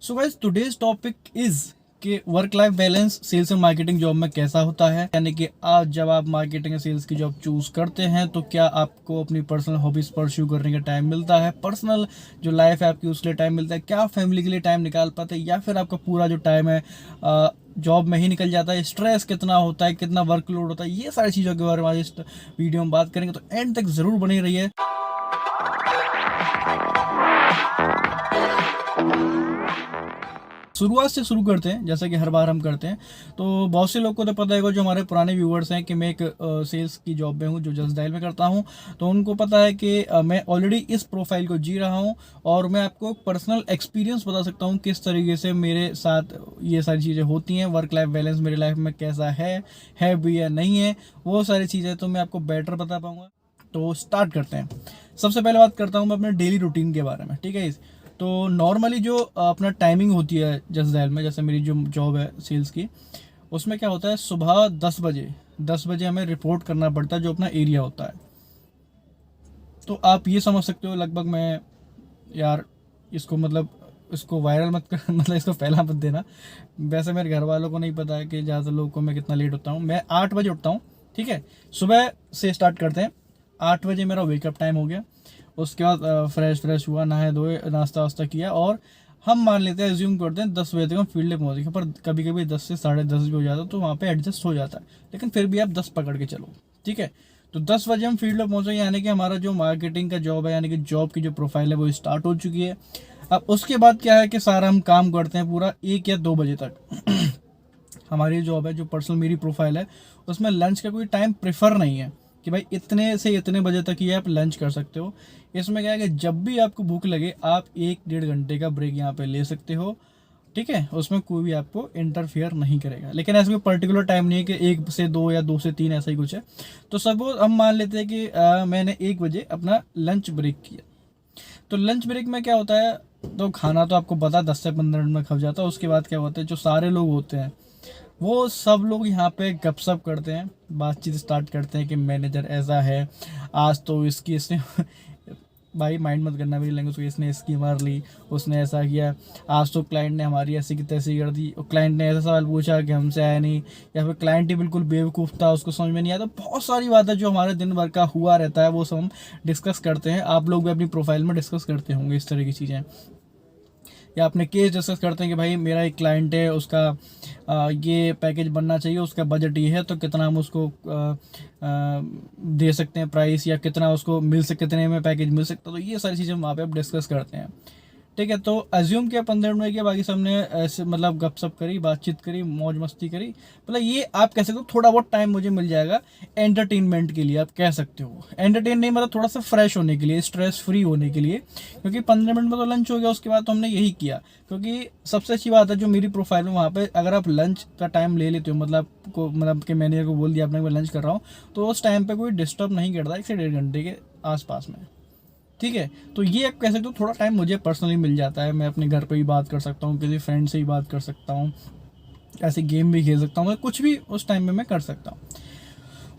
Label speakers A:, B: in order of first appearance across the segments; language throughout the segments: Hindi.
A: So guys today's topic is कि work life balance sales and marketing job में कैसा होता है। यानी कि आज जब आप मार्केटिंग या सेल्स की जॉब चूज करते हैं तो क्या आपको अपनी पर्सनल हॉबीज परस्यू करने का टाइम मिलता है, पर्सनल जो लाइफ है आपकी उसके लिए टाइम मिलता है, क्या आप फैमिली के लिए टाइम निकाल पाते हैं, या फिर आपका पूरा जो टाइम है जॉब में ही निकल जाता है। स्ट्रेस कितना होता है, कितना वर्कलोड होता है, ये सारी चीज़ों के बारे में आज इस वीडियो में बात करेंगे, तो एंड तक ज़रूर बनी रहिए। शुरुआत से शुरू करते हैं जैसा कि हर बार हम करते हैं। तो बहुत से लोग को तो पता है, जो हमारे पुराने व्यूवर्स हैं, कि मैं एक सेल्स की जॉब में हूँ जो जस्ट डायल में करता हूँ। तो उनको पता है कि मैं ऑलरेडी इस प्रोफाइल को जी रहा हूँ और मैं आपको पर्सनल एक्सपीरियंस बता सकता हूँ किस तरीके से मेरे साथ ये सारी चीज़ें होती हैं। वर्क लाइफ बैलेंस मेरी लाइफ में कैसा है भी या नहीं है, वो सारी चीज़ें तो मैं आपको बेटर बता पाऊँगा। तो स्टार्ट करते हैं। सबसे पहले बात करता हूँ मैं अपने डेली रूटीन के बारे में, ठीक है। तो नॉर्मली जो अपना टाइमिंग होती है जस्ट डायल में, जैसे मेरी जो जॉब है सेल्स की, उसमें क्या होता है, सुबह 10 बजे हमें रिपोर्ट करना पड़ता है जो अपना एरिया होता है। तो आप ये समझ सकते हो लगभग, मैं यार इसको वायरल मत कर मतलब इसको फैला मत देना। वैसे मेरे घर वालों को नहीं पता है कि ज़्यादा लोगों को मैं कितना लेट होता हूँ। मैं 8 बजे उठता हूँ, ठीक है। सुबह से स्टार्ट करते हैं। 8 बजे मेरा वेकअप टाइम हो गया। उसके बाद फ्रेश हुआ, नहाए धोए, नाश्ता वास्ता किया, और हम मान लेते हैं, एज्यूम करते हैं 10 बजे तक हम फील्ड पे पहुँच गए। पर कभी कभी 10 से 10:30 भी हो जाता है, तो वहाँ पे एडजस्ट हो जाता है। लेकिन फिर भी आप 10 पकड़ के चलो, ठीक है। तो 10 बजे हम फील्ड पे पहुँचे, यानी कि हमारा जो मार्केटिंग का जॉब है, यानी कि जॉब की जो प्रोफाइल है वो स्टार्ट हो चुकी है। अब उसके बाद क्या है कि सारा हम काम करते हैं पूरा 1 या 2 बजे तक। हमारी जॉब है, जो पर्सनल मेरी प्रोफाइल है, उसमें लंच का कोई टाइम प्रेफर नहीं है कि भाई इतने से इतने बजे तक ही आप लंच कर सकते हो। इसमें क्या है कि जब भी आपको भूख लगे आप 1-1.5 घंटे का ब्रेक यहाँ पे ले सकते हो, ठीक है। उसमें कोई भी आपको इंटरफेयर नहीं करेगा। लेकिन ऐसा कोई पर्टिकुलर टाइम नहीं है कि 1 से 2 या 2 से 3, ऐसा ही कुछ है। तो सपोज हम मान लेते हैं कि मैंने 1 बजे अपना लंच ब्रेक किया। तो लंच ब्रेक में क्या होता है, तो खाना तो आपको पता 10 से 15 मिनट में खा जाता है। उसके बाद क्या होता है, जो सारे लोग होते हैं वो सब लोग यहाँ पे गपशप करते हैं, बातचीत स्टार्ट करते हैं कि मैनेजर ऐसा है, आज तो इसने भाई माइंड मत करना मेरी लैंग्वेज को, इसने इसकी मार ली, उसने ऐसा किया, आज तो क्लाइंट ने हमारी ऐसी की तैसी कर दी, और क्लाइंट ने ऐसा सवाल पूछा कि हमसे आया नहीं, या फिर क्लाइंट ही बिल्कुल बेवकूफ़ था, उसको समझ में नहीं आया। तो बहुत सारी बातें जो हमारे दिन भर का हुआ रहता है वो सब हम डिस्कस करते हैं। आप लोग भी अपनी प्रोफाइल में डिस्कस करते होंगे इस तरह की चीज़ें, या अपने केस डिस्कस करते हैं कि भाई मेरा एक क्लाइंट है, उसका ये पैकेज बनना चाहिए, उसका बजट ये है, तो कितना हम उसको दे सकते हैं प्राइस, या कितना उसको कितने में पैकेज मिल सकता है। तो ये सारी चीज़ें वहाँ पे आप डिस्कस करते हैं, ठीक है। तो अज्यूम किया 15 मिनट किया, बाकी सबने ऐसे मतलब गपशप करी, बातचीत करी, मौज मस्ती करी। मतलब ये आप कह सकते हो थोड़ा बहुत टाइम मुझे मिल जाएगा एंटरटेनमेंट के लिए, आप कह सकते हो। एंटरटेन नहीं, मतलब थोड़ा सा फ्रेश होने के लिए, स्ट्रेस फ्री होने के लिए, क्योंकि 15 मिनट में तो लंच हो गया। उसके बाद तो हमने यही किया, क्योंकि सबसे अच्छी बात है जो मेरी प्रोफाइल में, वहाँ पर अगर आप लंच का टाइम ले लेते हो, मतलब कि मैनेजर को बोल दिया आपने मैं लंच कर रहा हूँ, तो उस टाइम पर कोई डिस्टर्ब नहीं करता 1 से 1.5 घंटे के आसपास में, ठीक है। तो ये आप कह सकते हो थोड़ा टाइम मुझे पर्सनली मिल जाता है। मैं अपने घर पे ही बात कर सकता हूँ, किसी फ्रेंड से ही बात कर सकता हूँ, ऐसे गेम भी खेल सकता हूँ, मैं कुछ भी उस टाइम में मैं कर सकता हूँ।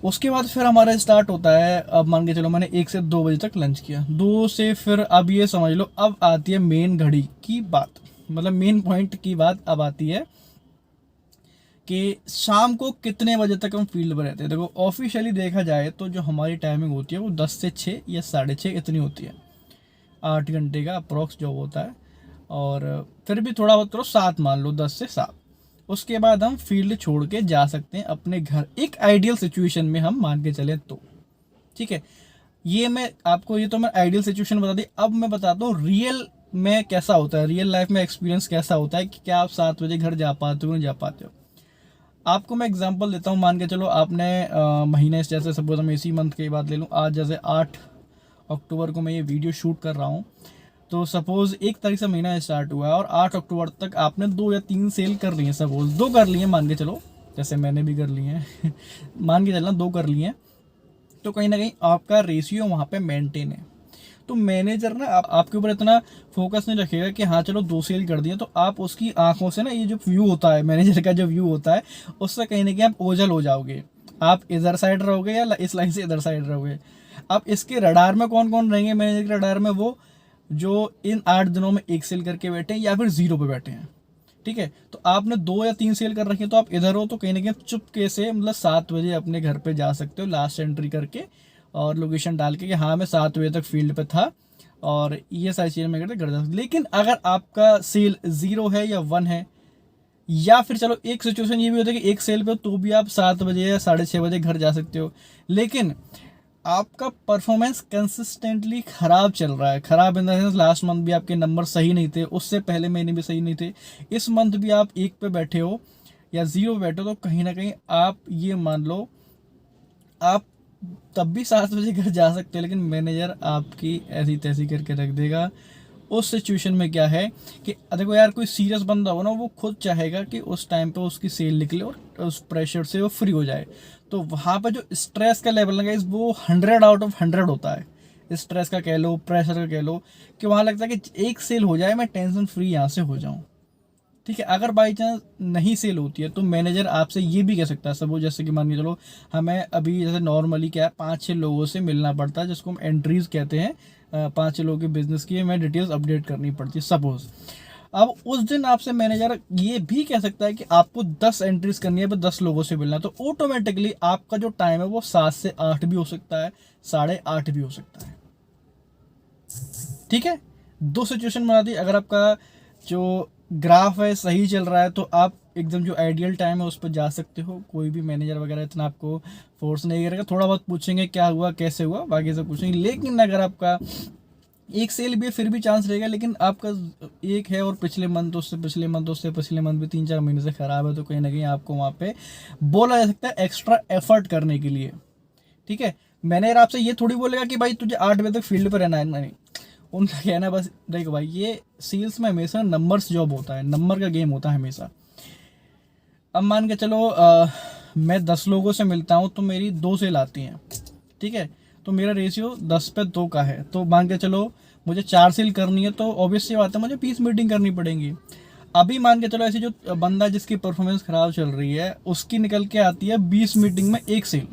A: उसके बाद फिर हमारा स्टार्ट होता है, अब मान के चलो मैंने 1 से 2 बजे तक लंच किया, 2 से फिर अब ये समझ लो अब आती है मेन घड़ी की बात, मतलब मेन पॉइंट की बात अब आती है कि शाम को कितने बजे तक हम फील्ड पर रहते हैं। देखो ऑफिशियली देखा जाए तो जो हमारी टाइमिंग होती है वो 10 से 6 या 6:30 इतनी होती है। 8 घंटे का अप्रोक्स जॉब होता है, और फिर भी थोड़ा बहुत करो 7 मान लो, 10 से 7। उसके बाद हम फील्ड छोड़ के जा सकते हैं अपने घर, एक आइडियल सिचुएशन में हम मान के चले तो, ठीक है। ये तो मैं आइडियल सिचुएशन बता दी। अब मैं बताता हूँ रियल में कैसा होता है, रियल लाइफ में एक्सपीरियंस कैसा होता है, कि क्या आप 7 बजे घर जा पाते हो नहीं जा पाते हो। आपको मैं एग्जांपल देता हूँ। मान के चलो आपने महीने, जैसे सपोज हम इसी मंथ की बात ले लूँ, आज जैसे 8 अक्टूबर को मैं ये वीडियो शूट कर रहा हूँ, तो सपोज 1 तारीख से महीना स्टार्ट हुआ है और 8 अक्टूबर तक आपने 2 या 3 सेल कर ली है, सपोज 2 कर लिए मान के चलो, जैसे मैंने भी कर लिए हैं। मान के चलना 2 कर लिए हैं, तो कहीं ना कहीं आपका रेशियो वहाँ पे मेंटेन है। तो मैनेजर ना आपके ऊपर इतना फोकस नहीं रखेगा कि हाँ चलो 2 सेल कर दिए, तो आप उसकी आंखों से ना, ये जो व्यू होता है मैनेजर का, जो व्यू होता है, उससे कहीं ना कहीं आप ओझल हो जाओगे। आप इधर साइड रहोगे या इस लाइन से इधर साइड रहोगे। अब इसके रडार में कौन कौन रहेंगे, मैनेजर के रडार में वो जो इन 8 दिनों में एक सेल करके बैठे हैं या फिर 0 पे बैठे हैं। ठीक है, तो आपने 2 या 3 सेल कर रखी है तो आप इधर हो, तो कहीं ना कहीं चुपके से मतलब 7 बजे अपने घर पे जा सकते हो लास्ट एंट्री करके और लोकेशन डाल के कि हाँ मैं 7 बजे तक फील्ड पे था और ये सारी चीज़ें मैं करते घर जा सकता। लेकिन अगर आपका सेल 0 है या 1 है, या फिर चलो एक सिचुएशन ये भी होता है कि एक सेल पे हो तो भी आप 7 बजे या 6:30 बजे घर जा सकते हो, लेकिन आपका परफॉर्मेंस कंसिस्टेंटली खराब चल रहा है। खराब in the sense last month भी आपके नंबर सही नहीं थे, उससे पहले महीने भी सही नहीं थे, इस मंथ भी आप 1 पे बैठे हो या 0 पे बैठे हो, तो कहीं ना कहीं आप ये मान लो आप तब भी 7 बजे घर जा सकते हो, लेकिन मैनेजर आपकी ऐसी तैसी करके रख देगा। उस सिचुएशन में क्या है कि देखो यार, कोई सीरियस बंदा हो ना, वो खुद चाहेगा कि उस टाइम पे उसकी सेल निकले और उस प्रेशर से वो फ्री हो जाए। तो वहाँ पे जो स्ट्रेस का लेवल है वो 100 आउट ऑफ 100 होता है। स्ट्रेस का कह लो, प्रेशर का कह लो, कि वहाँ लगता है कि एक सेल हो जाए मैं टेंशन फ्री यहाँ से हो जाऊँ। ठीक है, अगर बाई चांस नहीं सेल होती है तो मैनेजर आपसे ये भी कह सकता है, सब जैसे कि मान के चलो हमें अभी जैसे नॉर्मली क्या है 5-6 लोगों से मिलना पड़ता है, जिसको हम एंट्रीज कहते हैं। 5-6 लोगों के बिजनेस की हमें डिटेल्स अपडेट करनी पड़ती है सपोज। अब उस दिन आपसे मैनेजर ये भी कह सकता है कि आपको 10 एंट्रीज करनी है, 10 लोगों से मिलना है, तो ऑटोमेटिकली आपका जो टाइम है वो 7 से 8 भी हो सकता है, 8:30 भी हो सकता है। ठीक है, 2 सिचुएशन बना दी। अगर आपका जो ग्राफ है सही चल रहा है तो आप एकदम जो आइडियल टाइम है उस पर जा सकते हो, कोई भी मैनेजर वगैरह इतना आपको फोर्स नहीं करेगा, थोड़ा बहुत पूछेंगे क्या हुआ कैसे हुआ, बाकी सब पूछेंगे। लेकिन अगर आपका एक सेल भी है फिर भी चांस रहेगा, लेकिन आपका एक है और पिछले मंथ उससे पिछले मंथ भी 3-4 महीने से खराब है, तो कहीं ना कहीं आपको वहाँ पे बोला जा सकता है एक्स्ट्रा एफर्ट करने के लिए। ठीक है, मैनेजर आपसे ये थोड़ी बोलेगा कि भाई तुझे 8 बजे तक फील्ड पर रहना है, नहीं। उनका कहना है बस देखो भाई, ये सेल्स में हमेशा नंबर्स जॉब होता है, नंबर का गेम होता है हमेशा। अब मान के चलो मैं 10 लोगों से मिलता हूँ तो मेरी 2 सेल आती हैं। ठीक है, तो मेरा रेशियो 10 पे 2 का है, तो मान के चलो मुझे 4 सेल करनी है, तो ऑब्वियसली बात है मुझे 20 मीटिंग करनी पड़ेंगी। अभी मान के चलो ऐसी जो बंदा जिसकी परफॉर्मेंस खराब चल रही है उसकी निकल के आती है 20 मीटिंग में 1 सेल,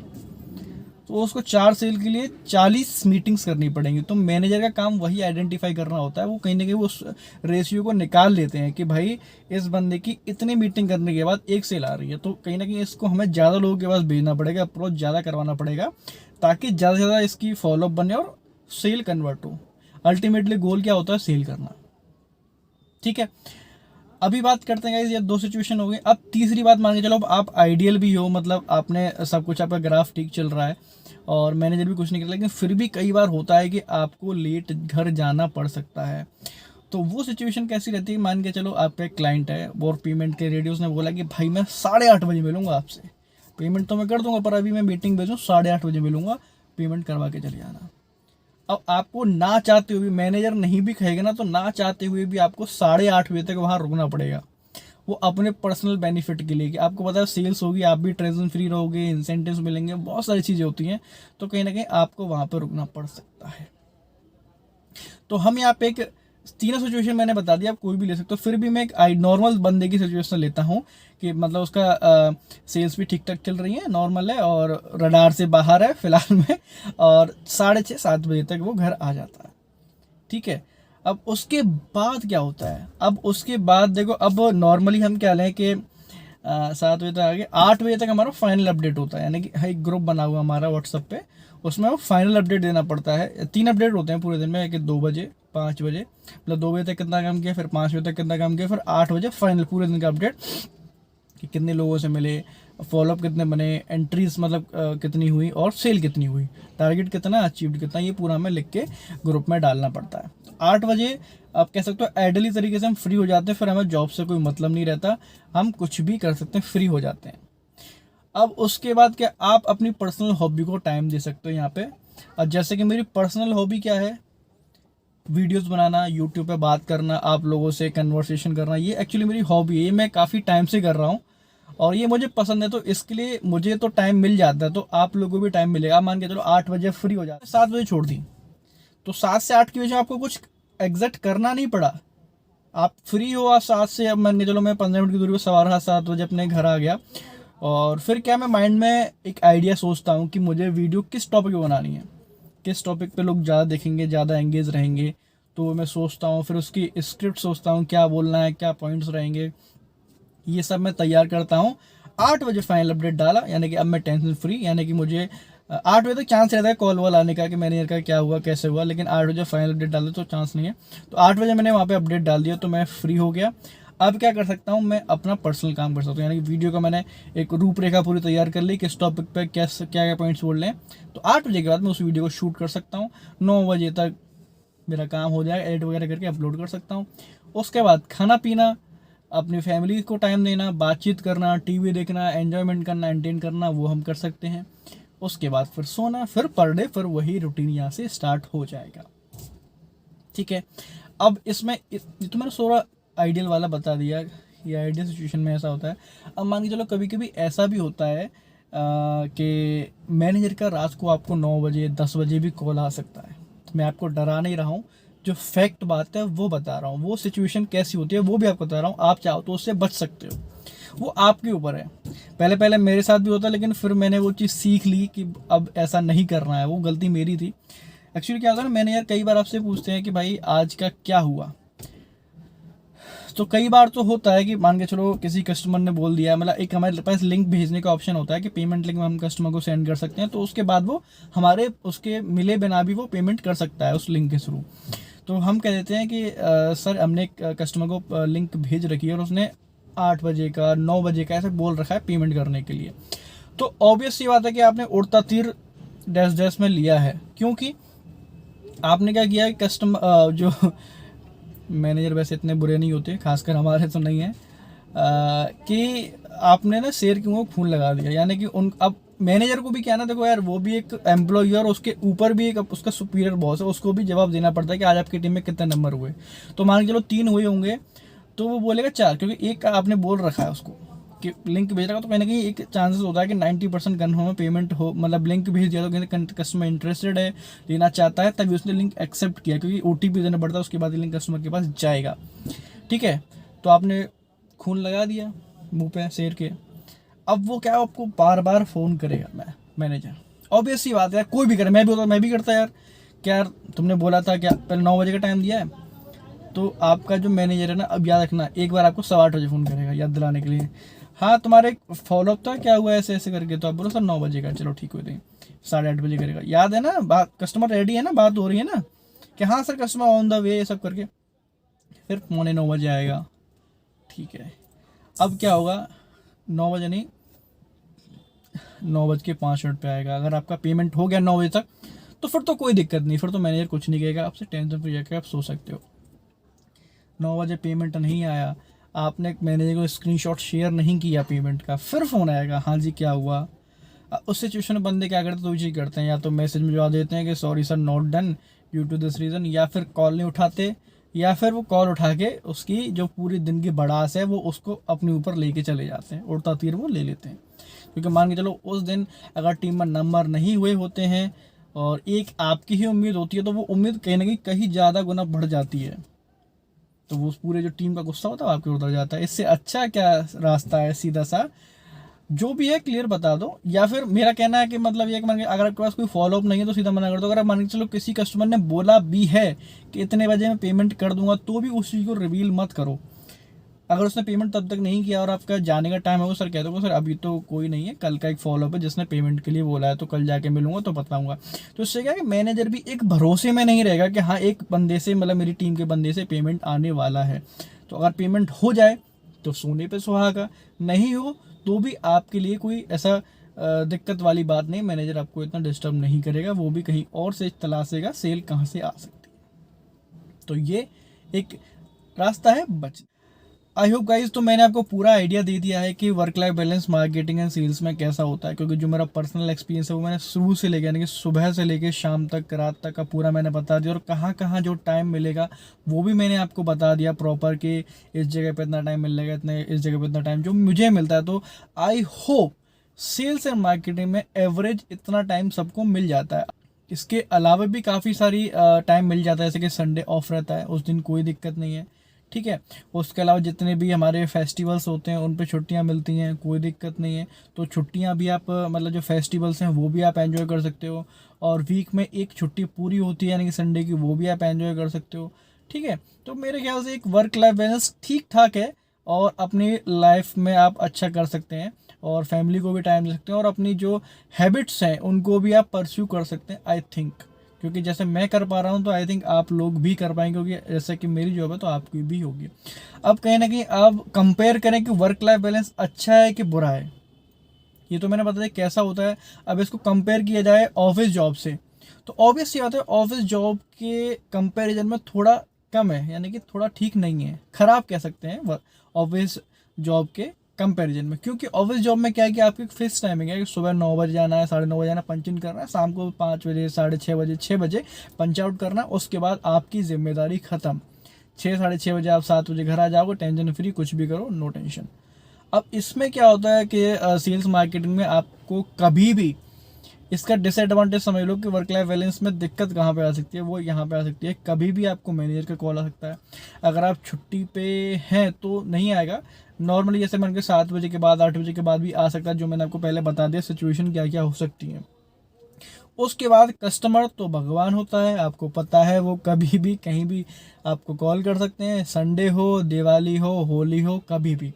A: तो उसको 4 सेल के लिए 40 मीटिंग्स करनी पड़ेंगी। तो मैनेजर का काम वही आइडेंटिफाई करना होता है, वो कहीं ना कहीं उस रेशियो को निकाल लेते हैं कि भाई इस बंदे की इतनी मीटिंग करने के बाद 1 सेल आ रही है, तो कहीं ना कहीं इसको हमें ज़्यादा लोगों के पास भेजना पड़ेगा, अप्रोच ज़्यादा करवाना पड़ेगा, ताकि ज़्यादा से ज़्यादा इसकी फॉलोअप बने और सेल कन्वर्ट हो। अल्टीमेटली गोल क्या होता है, सेल करना। ठीक है, अभी बात करते हैं ये 2 सिचुएशन हो गई। अब तीसरी बात मान के चलो आप आइडियल भी हो, मतलब आपने सब कुछ, आपका ग्राफ ठीक चल रहा है और मैनेजर भी कुछ नहीं कर, लेकिन फिर भी कई बार होता है कि आपको लेट घर जाना पड़ सकता है। तो वो सिचुएशन कैसी रहती है, मान के चलो आपका एक क्लाइंट है और पेमेंट के रेडियो ने बोला कि भाई मैं 8:30 बजे मिलूंगा आपसे, पेमेंट तो मैं कर दूंगा पर अभी मैं मीटिंग भेजूँ, 8:30 बजे मिलूंगा, पेमेंट करवा के चले जाना। अब आपको ना चाहते हुए, मैनेजर नहीं भी कहेगा ना, तो ना चाहते हुए भी आपको 8:30 बजे तक वहाँ रुकना पड़ेगा, वो अपने पर्सनल बेनिफिट के लिए। कि आपको पता है सेल्स होगी, आप भी टेंशन फ्री रहोगे, इंसेंटिव्स मिलेंगे, बहुत सारी चीज़ें होती हैं, तो कहीं ना कहीं आपको वहाँ पर रुकना पड़ सकता है। तो हम यहाँ पे एक तीनों सिचुएशन मैंने बता दिया, आप कोई भी ले सकते हो। फिर भी मैं एक नॉर्मल बंदे की सिचुएशन लेता हूँ कि मतलब उसका सेल्स भी ठीक ठाक चल रही है, नॉर्मल है और रडार से बाहर है फिलहाल में, और 6:30-7 बजे तक वो घर आ जाता है। ठीक है, अब उसके बाद क्या होता है, अब उसके बाद देखो, अब नॉर्मली हम क्या लें कि 7 बजे तक आगे 8 बजे तक हमारा फाइनल अपडेट होता है, यानी कि एक ग्रुप बना हुआ हमारा व्हाट्सएप पे, उसमें वो फाइनल अपडेट देना पड़ता है। 3 अपडेट होते हैं पूरे दिन में, कि 2 बजे, 5 बजे, मतलब 2 बजे तक कितना काम किया, फिर 5 बजे तक कितना काम किया, फिर 8 बजे फाइनल पूरे दिन का अपडेट कि कितने लोगों से मिले, फॉलोअप कितने बने, एंट्रीज मतलब कितनी हुई और सेल कितनी हुई, टारगेट कितना, अचीव्ड कितना, ये पूरा हमें लिख के ग्रुप में डालना पड़ता है। तो 8 बजे आप कह सकते हो आइडली तरीके से हम फ्री हो जाते हैं, फिर हमें जॉब से कोई मतलब नहीं रहता, हम कुछ भी कर सकते हैं, फ्री हो जाते हैं। अब उसके बाद क्या, आप अपनी पर्सनल हॉबी को टाइम दे सकते हो यहाँ पे। और जैसे कि मेरी पर्सनल हॉबी क्या है, वीडियोस बनाना, यूट्यूब पे बात करना, आप लोगों से कन्वर्सेशन करना, ये एक्चुअली मेरी हॉबी है, ये मैं काफ़ी टाइम से कर रहा हूँ और ये मुझे पसंद है, तो इसके लिए मुझे तो टाइम मिल जाता है, तो आप लोगों को भी टाइम मिलेगा। मान के चलो 8 बजे फ्री हो जाता है, 7 बजे छोड़ दी, तो 7 से 8 की वजह आपको कुछ एग्जैक्ट करना नहीं पड़ा, आप फ्री हो। आप 7 से, अब मान के चलो मैं 15 मिनट की दूरी पर सवार 7 बजे अपने घर आ गया, और फिर क्या, मैं माइंड में एक आइडिया सोचता हूँ कि मुझे वीडियो किस टॉपिक पे बनानी है, किस टॉपिक पे लोग ज़्यादा देखेंगे, ज़्यादा एंगेज रहेंगे, तो मैं सोचता हूँ, फिर उसकी स्क्रिप्ट सोचता हूँ क्या बोलना है, क्या पॉइंट्स रहेंगे, ये सब मैं तैयार करता हूँ। 8 बजे फाइनल अपडेट डाला, यानी कि अब मैं टेंशन फ्री, यानी कि मुझे 8 बजे तक चांस रहता है कॉल वॉल आने का कि मैनेजर का क्या हुआ कैसे हुआ, लेकिन 8 बजे फाइनल अपडेट डाले तो चांस नहीं है। तो 8 बजे मैंने वहाँ पे अपडेट डाल दिया, तो मैं फ्री हो गया। अब क्या कर सकता हूँ, मैं अपना पर्सनल काम कर सकता हूँ, यानी कि वीडियो का मैंने एक रूपरेखा पूरी तैयार कर ली, किस टॉपिक पे क्या क्या पॉइंट्स बोल रहे हैं। तो 8 बजे के बाद मैं उस वीडियो को शूट कर सकता हूँ, 9 बजे तक मेरा काम हो जाएगा, एडिट वगैरह करके अपलोड कर सकता हूँ। उसके बाद खाना पीना, अपनी फैमिली को टाइम देना, बातचीत करना, टीवी देखना, एंजॉयमेंट करना, एंटरटेन करना, वो हम कर सकते हैं। उसके बाद फिर सोना, फिर पर डे फिर वही रूटीन यहाँ से स्टार्ट हो जाएगा। ठीक है, अब इसमें तो मैंने सोरा आइडियल वाला बता दिया, ये आइडियल सिचुएशन में ऐसा होता है। अब मान के चलो कभी कभी ऐसा भी होता है कि मैनेजर का रात को आपको 9 बजे 10 बजे भी कॉल आ सकता है। मैं आपको डरा नहीं रहा हूँ, जो फैक्ट बात है वो बता रहा हूँ, वो सिचुएशन कैसी होती है वो भी आपको बता रहा हूँ। आप चाहो तो उससे बच सकते हो, वो आपके ऊपर है। पहले पहले मेरे साथ भी होता, लेकिन फिर मैंने वो चीज़ सीख ली कि अब ऐसा नहीं करना है, वो गलती मेरी थी। एक्चुअली क्या होता है ना, मैनेजर कई बार आपसे पूछते हैं कि भाई आज का क्या हुआ। तो कई बार तो होता है कि मान के चलो किसी कस्टमर ने बोल दिया, मतलब एक हमारे पास लिंक भेजने का ऑप्शन होता है कि पेमेंट लिंक हम कस्टमर को सेंड कर सकते हैं, तो उसके बाद वो हमारे उसके मिले बिना भी वो पेमेंट कर सकता है उस लिंक के थ्रू। तो हम कह देते हैं कि सर हमने कस्टमर को लिंक भेज रखी है और उसने 8 बजे का 9 बजे का ऐसे बोल रखा है पेमेंट करने के लिए। तो ऑब्वियस सी बात है कि आपने उड़ता तीर डैश डैश में लिया है, क्योंकि आपने क्या किया कि कस्टमर जो मैनेजर वैसे इतने बुरे नहीं होते, खासकर हमारे तो नहीं है, कि आपने ना शेर के मुंह खून लगा दिया। यानी कि उन अब मैनेजर को भी क्या ना, देखो यार वो भी एक एम्प्लॉय और उसके ऊपर भी एक उसका सुपीरियर बॉस है, उसको भी जवाब देना पड़ता है कि आज आपकी टीम में कितने नंबर हुए। तो मान के चलो 3 हुए होंगे तो वो बोलेगा 4, क्योंकि एक आपने बोल रखा है उसको कि लिंक भेज रखा, तो कहीं ना कहीं एक चांसेस होता है कि 90% कन्फर्म पेमेंट हो, मतलब लिंक भेज दिया तो कस्टमर इंटरेस्टेड है, लेना चाहता है, तभी उसने लिंक एक्सेप्ट किया, क्योंकि OTP देना पड़ता है, उसके बाद लिंक कस्टमर के पास जाएगा। ठीक है, तो आपने खून लगा दिया मुंह पे शेर के। अब वो क्या आपको बार बार फ़ोन करेगा मैनेजर, ऑब्वियस सी बात है, कोई भी करे, मैं भी होता, मैं भी करता यार, क्या यार तुमने बोला था क्या, पहले 9 बजे का टाइम दिया है। तो आपका जो मैनेजर है ना, अब याद रखना, एक बार आपको 8:15 बजे फ़ोन करेगा याद दिलाने के लिए, हाँ तुम्हारे फॉलोअप था क्या हुआ ऐसे ऐसे करके, तो आप बोलो सर 9 बजे का, चलो ठीक हो गई, 8:30 बजे करेगा, याद है ना बात, कस्टमर रेडी है ना, बात हो रही है ना कि हाँ sir customer on the way, ये सब करके फिर 8:45 बजे आएगा। ठीक है, अब क्या होगा, 9 बजे नहीं 9:05 पे आएगा। अगर आपका पेमेंट हो गया 9 बजे तक तो फिर तो कोई दिक्कत नहीं, फिर तो मैनेजर कुछ नहीं कहेगा आपसे, टेंशन फ्री जाकर आप सो सकते हो। 9 बजे पेमेंट नहीं आया, आपने मैनेजर को स्क्रीनशॉट शेयर नहीं किया पेमेंट का, फिर फ़ोन आएगा हाँ जी क्या हुआ। उस सिचुएशन में बंदे क्या करते हैं, दो चीज़ करते हैं, या तो मैसेज में जवाब देते हैं कि sorry sir not done due to this reason, या फिर कॉल नहीं उठाते, या फिर वो कॉल उठा के उसकी जो पूरी दिन की भड़ास है वो उसको अपने ऊपर लेके चले जाते हैं, उड़ता तीर वो ले लेते हैं। क्योंकि मान के चलो उस दिन अगर टीम में नंबर नहीं हुए होते हैं और एक आपकी ही उम्मीद होती है, तो वो उम्मीद कहीं ना कहीं ज़्यादा गुना बढ़ जाती है, तो वो पूरे जो टीम का गुस्सा होता है आपके उतर जाता है। इससे अच्छा क्या रास्ता है, सीधा सा जो भी है क्लियर बता दो, या फिर मेरा कहना है कि मतलब ये कि अगर आपके पास कोई फॉलोअप नहीं है तो सीधा मना कर दो। अगर मान के चलो किसी कस्टमर ने बोला भी है कि इतने बजे मैं पेमेंट कर दूंगा, तो भी उस चीज़ को रिवील मत करो। अगर उसने पेमेंट तब तक नहीं किया और आपका जाने का टाइम है, वो सर कह दो सर अभी तो कोई नहीं है, कल का एक फॉलोअप है जिसने पेमेंट के लिए बोला है, तो कल जाके मिलूंगा तो बताऊंगा। तो इससे क्या है कि मैनेजर भी एक भरोसे में नहीं रहेगा कि हाँ एक बंदे से, मतलब मेरी टीम के बंदे से पेमेंट आने वाला है। तो अगर पेमेंट हो जाए तो सोने पे सुहागा, नहीं हो तो भी आपके लिए कोई ऐसा दिक्कत वाली बात नहीं, मैनेजर आपको इतना डिस्टर्ब नहीं करेगा, वो भी कहीं और से तलाशेगा सेल कहाँ से आ सकती है। तो ये एक रास्ता है बच। आई होप गाइज, तो मैंने आपको पूरा आइडिया दे दिया है कि work life balance marketing and sales में कैसा होता है, क्योंकि जो मेरा पर्सनल एक्सपीरियंस है वो मैंने शुरू से लेकर, यानी कि सुबह से लेकर शाम तक रात तक का पूरा मैंने बता दिया, और कहाँ कहाँ जो टाइम मिलेगा वो भी मैंने आपको बता दिया प्रॉपर कि इस जगह पे इतना टाइम मिलेगा, इतने इस जगह पे इतना टाइम जो मुझे मिलता है। तो I hope sales and marketing में एवरेज इतना टाइम सबको मिल जाता है। इसके अलावा भी काफ़ी सारी टाइम मिल जाता है, जैसे कि संडे ऑफ रहता है, उस दिन कोई दिक्कत नहीं है। ठीक है, उसके अलावा जितने भी हमारे फेस्टिवल्स होते हैं उन पे छुट्टियां मिलती हैं, कोई दिक्कत नहीं है। तो छुट्टियां भी आप मतलब जो फेस्टिवल्स हैं वो भी आप एंजॉय कर सकते हो, और वीक में एक छुट्टी पूरी होती है यानी कि संडे की, वो भी आप एंजॉय कर सकते हो। ठीक है। तो मेरे ख्याल से एक वर्क लाइफ बैलेंस ठीक ठाक है, और अपनी लाइफ में आप अच्छा कर सकते हैं, और फैमिली को भी टाइम दे सकते हैं, और अपनी जो हैबिट्स हैं उनको भी आप परस्यू कर सकते हैं आई थिंक। क्योंकि जैसे मैं कर पा रहा हूँ तो आई थिंक आप लोग भी कर पाएंगे, क्योंकि जैसे कि मेरी जॉब है तो आपकी भी होगी। अब कहीं ना कहीं आप कंपेयर करें कि वर्क लाइफ बैलेंस अच्छा है कि बुरा है, ये तो मैंने बता दिया कैसा होता है। अब इसको कंपेयर किया जाए ऑफिस जॉब से, तो ऑब्वियस सी बात है ऑफिस जॉब के कंपैरिजन में थोड़ा कम है, यानी कि थोड़ा ठीक नहीं है, खराब कह सकते हैं ऑफिस जॉब के कंपैरिजन में। क्योंकि ऑफिस जॉब में क्या है कि आपकी फिक्स टाइमिंग है कि सुबह 9 बजे जाना है, 9:30 जाना, पंच इन करना है, शाम को 5 बजे, 6:30 बजे, 6 बजे पंच आउट करना, उसके बाद आपकी जिम्मेदारी खत्म। 6, 6:30 बजे आप 7 बजे घर आ जाओगे, टेंशन फ्री, कुछ भी करो, नो टेंशन। अब इसमें क्या होता है कि सेल्स मार्केटिंग में आपको कभी भी इसका डिसएडवांटेज समझ लो कि वर्क लाइफ बैलेंस में दिक्कत कहाँ पे आ सकती है, वो यहाँ पे आ सकती है, कभी भी आपको मैनेजर का कॉल आ सकता है। अगर आप छुट्टी पे हैं तो नहीं आएगा, नॉर्मली जैसे मैंने 7 बजे के बाद, 8 बजे के बाद भी आ सकता है, जो मैंने आपको पहले बता दिया सिचुएशन क्या क्या हो सकती है। उसके बाद कस्टमर तो भगवान होता है, आपको पता है, वो कभी भी कहीं भी आपको कॉल कर सकते हैं, संडे हो, दिवाली हो, होली हो, कभी भी।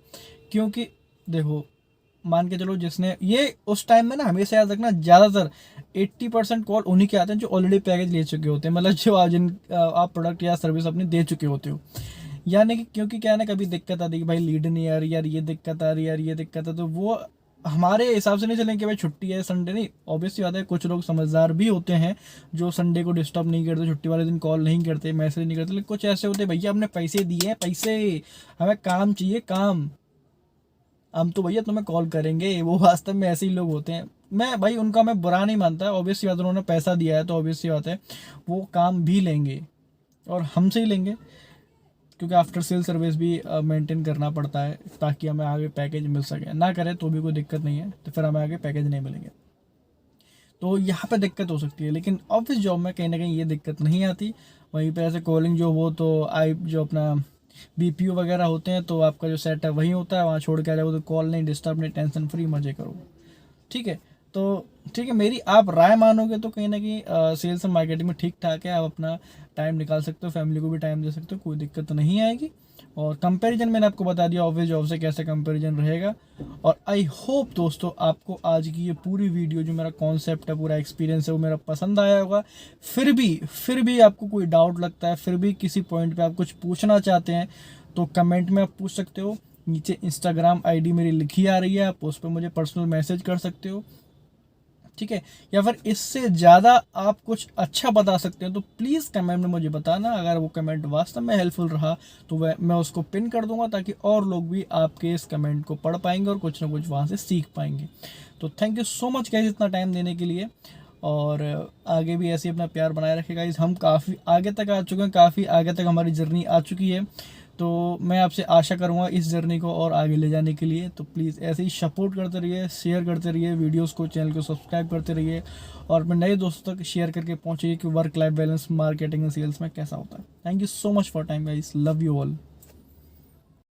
A: क्योंकि देखो, मान के चलो जिसने ये उस टाइम में ना, हमेशा याद रखना, ज़्यादातर 80% कॉल उन्हीं के आते हैं जो ऑलरेडी पैकेज ले चुके होते हैं, मतलब जो आप प्रोडक्ट या सर्विस अपनी दे चुके होते हो। यानी कि क्योंकि क्या है ना, कभी दिक्कत आती है कि भाई लीड नहीं आ रही यार, ये दिक्कत आ रही है यार, ये दिक्कत है, तो वो हमारे हिसाब से नहीं चलेंगे कि भाई छुट्टी है, संडे नहीं। ऑब्वियसली बात है, कुछ लोग समझदार भी होते हैं जो संडे को डिस्टर्ब नहीं करते, छुट्टी वाले दिन कॉल नहीं करते, मैसेज नहीं करते। लेकिन कुछ ऐसे होते हैं, भैया हमने पैसे दिए हैं, पैसे, हमें काम चाहिए, काम, हम तो भैया तुम्हें कॉल करेंगे, वो वास्तव में ऐसे ही लोग होते हैं। मैं भाई उनका मैं बुरा नहीं मानता, ऑब्वियसली बात है, उन्होंने पैसा दिया है तो ऑब्वियसली बात है वो काम भी लेंगे, और हमसे ही लेंगे, क्योंकि आफ्टर सेल सर्विस भी मेंटेन करना पड़ता है ताकि हमें आगे पैकेज मिल सके। ना करें तो भी कोई दिक्कत नहीं है, तो फिर हमें आगे पैकेज नहीं मिलेंगे, तो यहाँ पे दिक्कत हो सकती है। लेकिन ऑफिस जॉब में कहीं ना कहीं ये दिक्कत नहीं आती। वहीं पे ऐसे कॉलिंग जो हो तो आई जो अपना बीपीओ वगैरह होते हैं, तो आपका जो सेट है वहीं होता है, वहाँ छोड़ के आ जाओ, तो कॉल नहीं, डिस्टर्ब नहीं, टेंशन फ्री, मजे करो। ठीक है, तो ठीक है, मेरी आप राय मानोगे तो कहीं ना कहीं सेल्स एंड मार्केटिंग में ठीक ठाक है, आप अपना टाइम निकाल सकते हो, फैमिली को भी टाइम दे सकते हो, कोई दिक्कत तो नहीं आएगी। और कंपैरिजन मैंने आपको बता दिया ऑफिस जॉब से कैसे कंपैरिजन रहेगा। और आई होप दोस्तों आपको आज की ये पूरी वीडियो, जो मेरा कॉन्सेप्ट है, पूरा एक्सपीरियंस है, वो मेरा पसंद आया होगा। फिर भी आपको कोई डाउट लगता है, फिर भी किसी पॉइंट पे आप कुछ पूछना चाहते हैं, तो कमेंट में आप पूछ सकते हो। नीचे इंस्टाग्राम आईडी मेरी लिखी आ रही है, आप उस पर मुझे पर्सनल मैसेज कर सकते हो, ठीक है। या फिर इससे ज़्यादा आप कुछ अच्छा बता सकते हैं तो प्लीज़ कमेंट में मुझे बताना। अगर वो कमेंट वास्तव में हेल्पफुल रहा तो मैं उसको पिन कर दूंगा, ताकि और लोग भी आपके इस कमेंट को पढ़ पाएंगे और कुछ ना कुछ वहाँ से सीख पाएंगे। तो thank you so much guys इतना टाइम देने के लिए, और आगे भी ऐसे ही अपना प्यार बनाए रखेगा गाइस। हम काफ़ी आगे तक आ चुके हैं, काफ़ी आगे तक हमारी जर्नी आ चुकी है, तो मैं आपसे आशा करूँगा इस जर्नी को और आगे ले जाने के लिए। तो प्लीज़ ऐसे ही सपोर्ट करते रहिए, शेयर करते रहिए वीडियोस को, चैनल को सब्सक्राइब करते रहिए, और अपने नए दोस्तों तक शेयर करके पहुँचिए कि work life balance marketing and sales में कैसा होता है। Thank you so much for time guys, love you all.